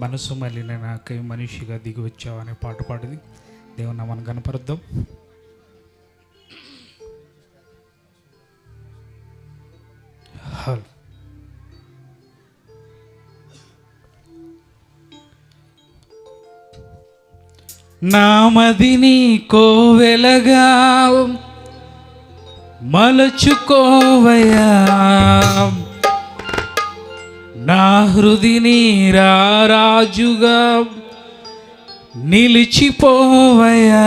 మనసు మళ్ళీ నాకై మనిషిగా దిగి వచ్చావు అనే పాట పాడింది. దేవుని మనం కనపరుద్దాం. నామదిని కోవెలగా మలచుకోవయా, నా హృదిని రారాజుగా నిలిచిపోవయా.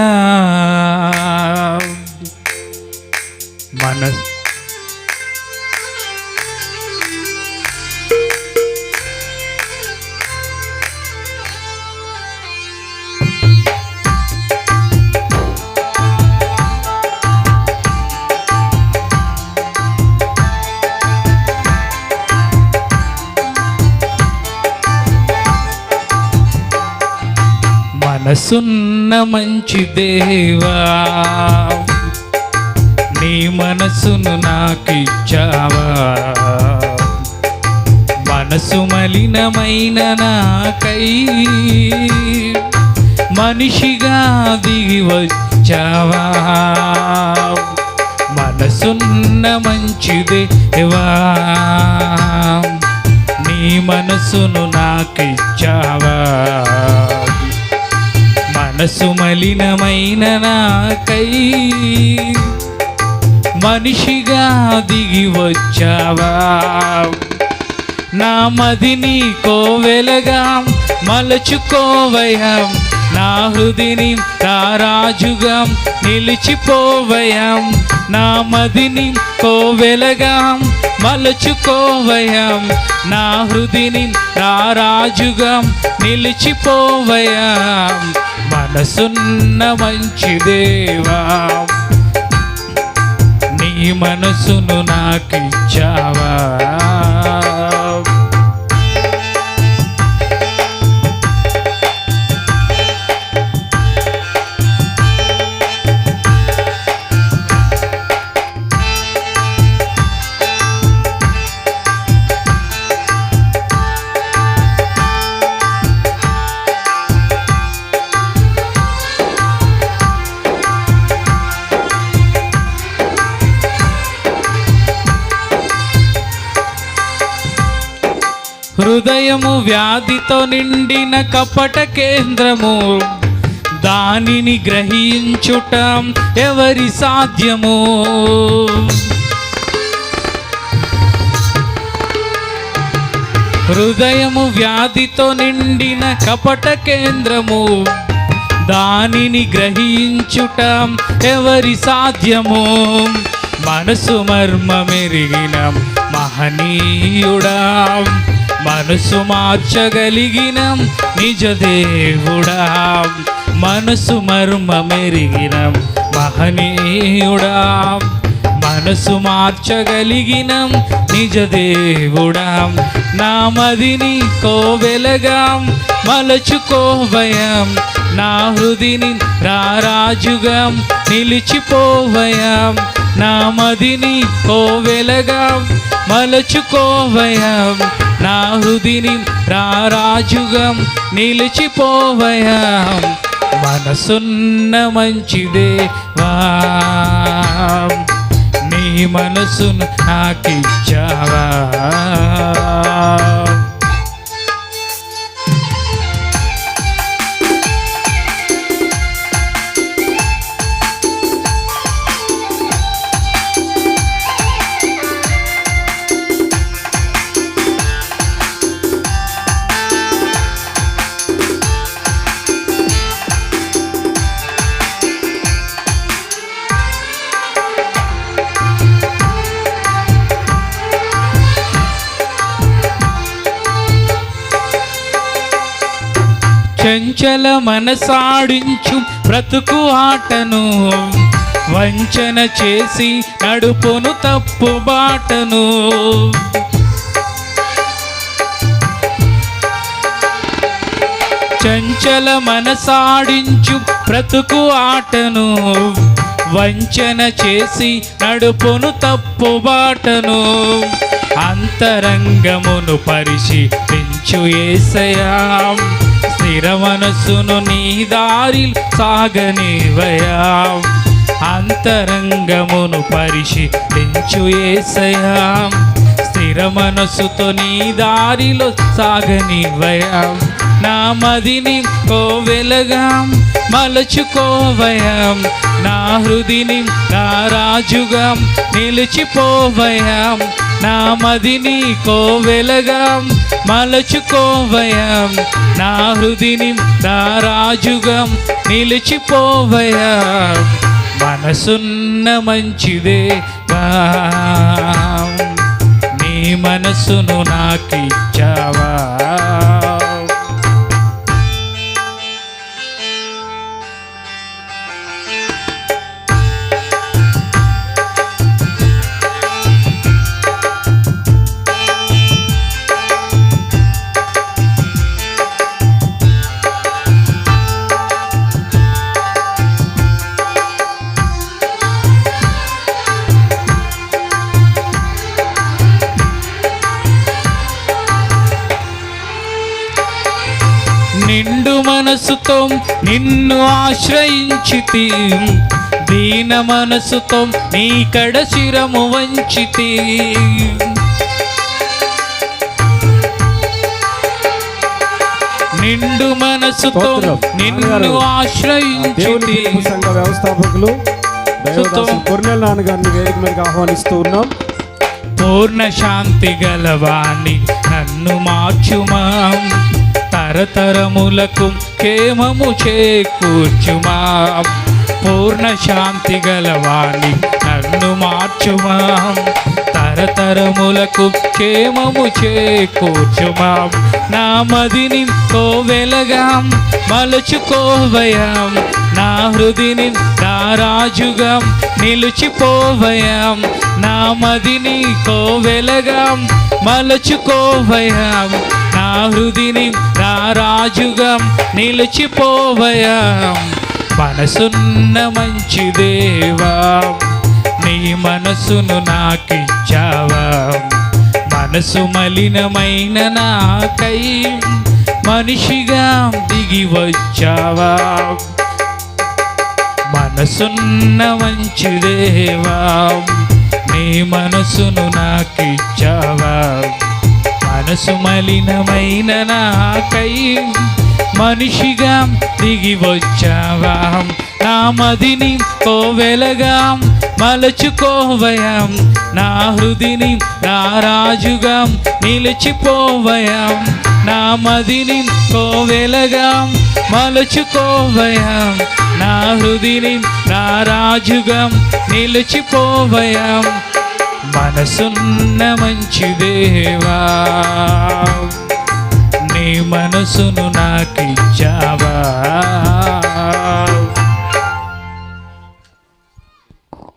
మనసున్న మంచి దేవా, నీ మనసును నాకిచ్చావా. మనసు మలినమైన నాకై మనిషిగా దిగి వచ్చావా. మనసున్న మంచి దేవా, నీ మనసును నాకిచ్చావా. మనసు మలినమైన నాకై మనిషిగా దిగి వచ్చావా. నా మదిని కోవెలగా మలచుకోవయా, నా హృదిని రారాజుగా నిలిచిపోవయా. నా మదిని కోవెలగా మలచుకోవయా, నా హృదిని రారాజుగా నిలిచిపోవయా. మనసున్న మంచి దేవా, నీ మనసును నాకిచ్చావా. హృదయము వ్యాధితో నిండిన కపట కేంద్రము, దానిని గ్రహించుట ఎవరి సాధ్యము. హృదయము వ్యాధితో నిండిన కపట కేంద్రము, దానిని గ్రహించుట ఎవరి సాధ్యము. మనసు మర్మమెరిగిన మహనీయుడా, మనసు మార్చగలిగిన నిజ దేవుడా. మనసు మర్మమెరిగిన మహనీయుడా, మనసు మార్చగలిగిన నిజ దేవుడా. నా మదిని కోవెలగా మలచుకోవయా, నా హృదిని రారాజుగా నిలిచిపోవయా. నా మదిని కోవెలగా మలచుకోవయా, నా హృదిని రారాజుగా నిలిచిపోవయా. మనసున్న మంచి దేవా, నీ మనసును నాకిచ్చావా. చంచల మనసాడించు బ్రతుకు ఆటను, వంచన చేసి నడుపును తప్పు బాటను. చంచల మనసాడించు బ్రతుకు ఆటను, వంచన చేసి నడుపును తప్పు బాటను. అంతరంగమును పరిశీలించు తెంచు యేసయ్యా, స్థిర మనసును నీ దారిలో సాగనివయ్యా, అంతరంగమును పరిశీలించు యేసయ్యా, స్థిర మనసుతో నీ దారిలో సాగనివయ్యా, నా మదిని కోవెలగా మలచుకోవయ్యా, నా హృదిని నా రాజుగా నిలిచిపోవయ్యా, నా మదిని కోవెలగా మలచుకోవయ్యా, నా హృదిని నా రాజుగా నిలిచిపోవయ్యా, మనసున్న మంచిదేవా, నీ మనసును నాకిచ్చావా. నిండు మనసుతో నిన్ను ఆశ్రయించితి, దీన మనసుతో నీ కడ శిరము వంచితి, నిండు మనసుతో నిన్ను ఆశ్రయించితి. సంఘ వ్యవస్థాపకులు కొర్నేల్ నాన్నగారిని వేదిక మీదకి ఆహ్వానిస్తూ ఉన్నాం. పూర్ణ శాంతి గలవాణి నన్ను మార్చుమా, తరతరములకు క్షేమము చేకూర్చుమా, పూర్ణ శాంతి గలవాణి నన్ను మార్చుమా, తరతరములకు క్షేమము చేకూర్చుమా, నా మదిని కోవెలగా మలుచుకోవయ్యా, నా హృదిని నా రాజుగా నిలిచిపోవయ్యా, నా మదిని కోవెలగా మలుచుకోవయ్యా, నా హృదిని నా రాజుగా నిలిచిపోవయ్యా, మనసున్న మంచిదేవా, నీ మనసును నాకిచ్చావా, మనసు మలినమైన నాకై మనిషిగా దిగి వచ్చావా, మనసున్న మంచిదేవా, నీ మనసును నాకిచ్చావా, మనసు మలినమైన నాకై మనిషిగా దిగి వచ్చావా, నా మదిని కోవెలగా మలచుకోవయ్యా, నా హృదిని నా రాజుగా నిలిచిపోవయ్యా, నా మదిని కోవెలగా మలచుకోవయ్యా, నా హృదిని నా రాజుగా నిలిచిపోవయ్యా, మనసున్న మంచిదేవా, నీ మనసును నాకి